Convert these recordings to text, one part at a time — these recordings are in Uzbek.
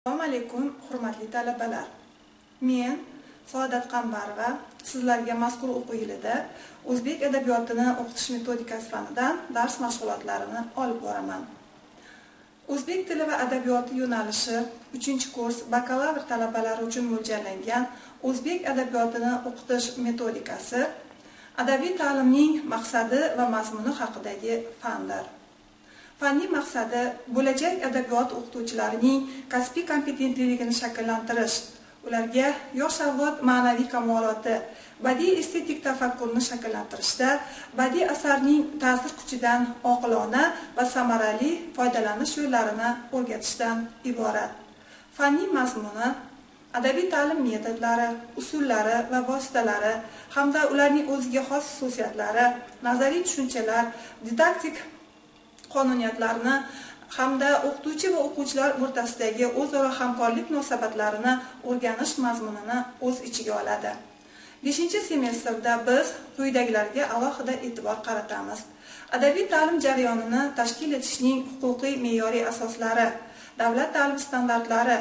Assalomu alaykum, hurmatli talabalar. Men Saodat Qambarova sizlarga mazkur o'quv yilida o'zbek adabiyotini o'qitish metodikasi fanidan dars mashg'ulotlarini olib boraman. O'zbek tili va adabiyoti yo'nalishi 3-kurs bakalavr talabalari uchun mo'ljallangan o'zbek adabiyotini o'qitish metodikasi adabiy ta'limning maqsadi va mazmuni haqidagi fandir. Fanning maqsadi bo'lajak adabiyot o'qituvchilarining kasbiy kompetentligini shakllantirish, ularga yosh avlod ma'naviy kamoloti, badiiy estetik tafakkurni shakllantirishda, badiiy asarning ta'sir kuchidan oqilona va samarali foydalanish yo'llarini o'rgatishdan iborat. Fanning mazmuni adabiy ta'lim metodlari, usullari va vositalari hamda ularning o'ziga xos xususiyatlari, nazariy tushunchalar, didaktik qonuniyatlarni hamda o'qituvchi va o'quvchilar o'rtasidagi o'zaro hamkorlik munosabatlarini o'rganish mazmunini o'z ichiga oladi. 5-semestrda biz quyidagilarga alohida e'tibor qaratamiz. Adabiy ta'lim jarayonini tashkil etishning huquqiy me'yoriy asoslari, davlat ta'lim standartlari,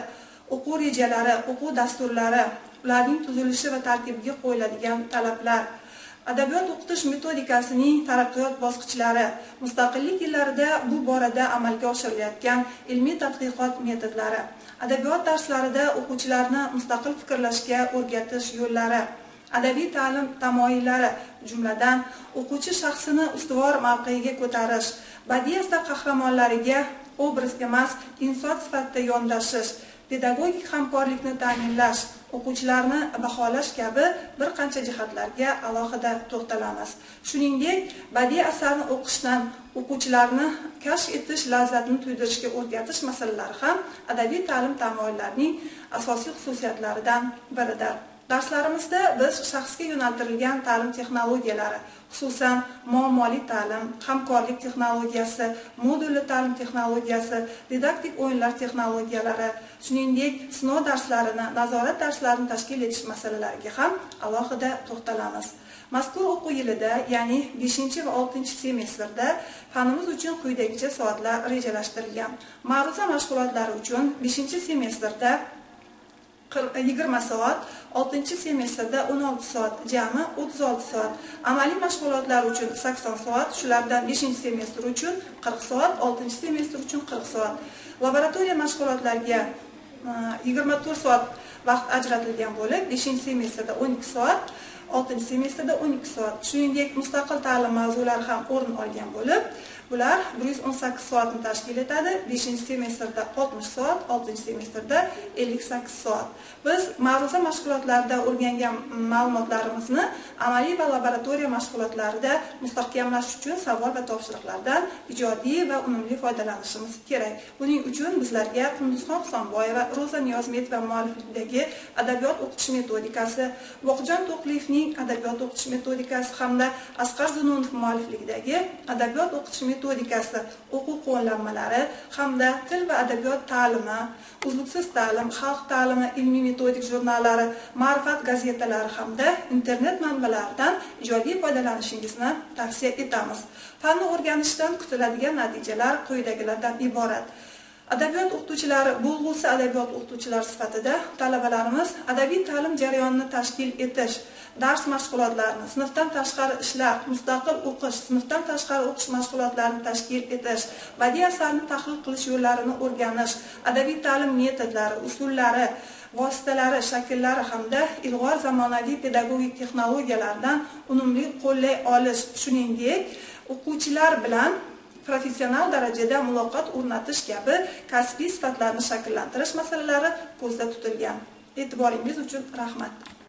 o'quv rejalari, o'quv dasturlari, ularning tuzilishi va tarkibiga qo'yiladigan talablar, adabiyot o'qitish metodikasining taraqqiyot bosqichlari, mustaqillik yillarida bu borada amalga oshirilayotgan ilmiy tadqiqot metodlari, adabiyot darslarida o'quvchilarni mustaqil fikrlashga o'rgatish yo'llari, adabiy ta'lim tamoyillari, jumladan o'quvchi shaxsini ustuvor mavqega ko'tarish, badiiy asar qahramonlariga obraz emas, inson sifatida yondashish, pedagogik hamkorlikni ta'minlash, o'quvchilarni baholash kabi bir qancha jihatlarga alohida to'xtalamiz. Shuningdek, badiiy asarni o'qishdan o'quvchilarni kashf etish, lazzatini tuydirishga o'rgatish masalalari ham adabiy ta'lim tamoyillarining asosiy xususiyatlaridan biridir. Darslarimizda biz shaxsga yo'naltirilgan ta'lim texnologiyalari, xususan muammoli ta'lim, hamkorlik texnologiyasi, modulli ta'lim texnologiyasi, didaktik o'yinlar texnologiyalari, shuningdek sinov darslarini, nazorat darslarini tashkil etish masalalariga ham alohida to'xtalamiz. Mazkur o'quv yilida, ya'ni 5 va 6-semestrda fanimiz uchun quyidagicha soatlar rejalashtirilgan. Ma'ruza mashg'ulotlari uchun 5-semestrda 20 soat, 6-semestrda 16 soat, jami 36 soat. Amaliy mashg'ulotlar uchun 80 soat, shulardan 5-semestr uchun 40 soat, 6-semestr uchun 40 soat. Laboratoriya mashg'ulotlariga 24 soat vaqt ajratilgan bo'lib, 5-semestrda 12 soat, 6-semestrda 12 soat. Shuningdek, mustaqil ta'lim mavzulari ham o'rin olgan bo'lib, bular 118 soatni tashkil etadi. 5-semestrda 60 soat, 6-semestrda 58 soat. Biz ma'ruza mashg'ulotlarida o'rgangan ma'lumotlarimizni amaliy va laboratoriya mashg'ulotlarida mustahkamlash uchun savol va topshiriqlardan ijodiy va unumli foydalanishimiz kerak. Buning uchun bizlarga Qunduzxon Husanboyeva, Roza Niyozmetova muallifligidagi adabiyot o'qitish metodikasi, Voqjon To'qliyevning adabiyot o'qitish metodikasi hamda Asqar Zununov muallifligidagi adabiyot o'qitish metodikasi, o'quv qo'llanmalari hamda til va adabiyot ta'limi, uzluksiz ta'lim, xalq ta'limi ilmiy metodik jurnallari, ma'rifat gazetalari hamda internet manbalaridan ijodiy foydalanishingizni tavsiya etamiz. Fanni o'rganishdan kutiladigan natijalar quyidagilardan iborat. Adabiyot o'qituvchilari, bo'lg'usi adabiyot o'qituvchilari sifatida talabalarimiz adabiy ta'lim jarayonini tashkil etish, dars mashg'ulotlarini, sinfdan tashqari ishlar, mustaqil o'qish, sinfdan tashqari o'qish mashg'ulotlarini tashkil etish, badiiy asarni tahlil qilish yo'llarini o'rganish, adabiy ta'lim metodlari, usullari, vositalari, shakllari hamda ilg'or zamonaviy pedagogik texnologiyalardan unumli qo'llay olish, shuningdek, o'quvchilar bilan professional darajada muloqot o'rnatish kabi kasbiy sifatlarni shakllantirish masalalari ko'zda tutilgan. E'tiboringiz uchun rahmat.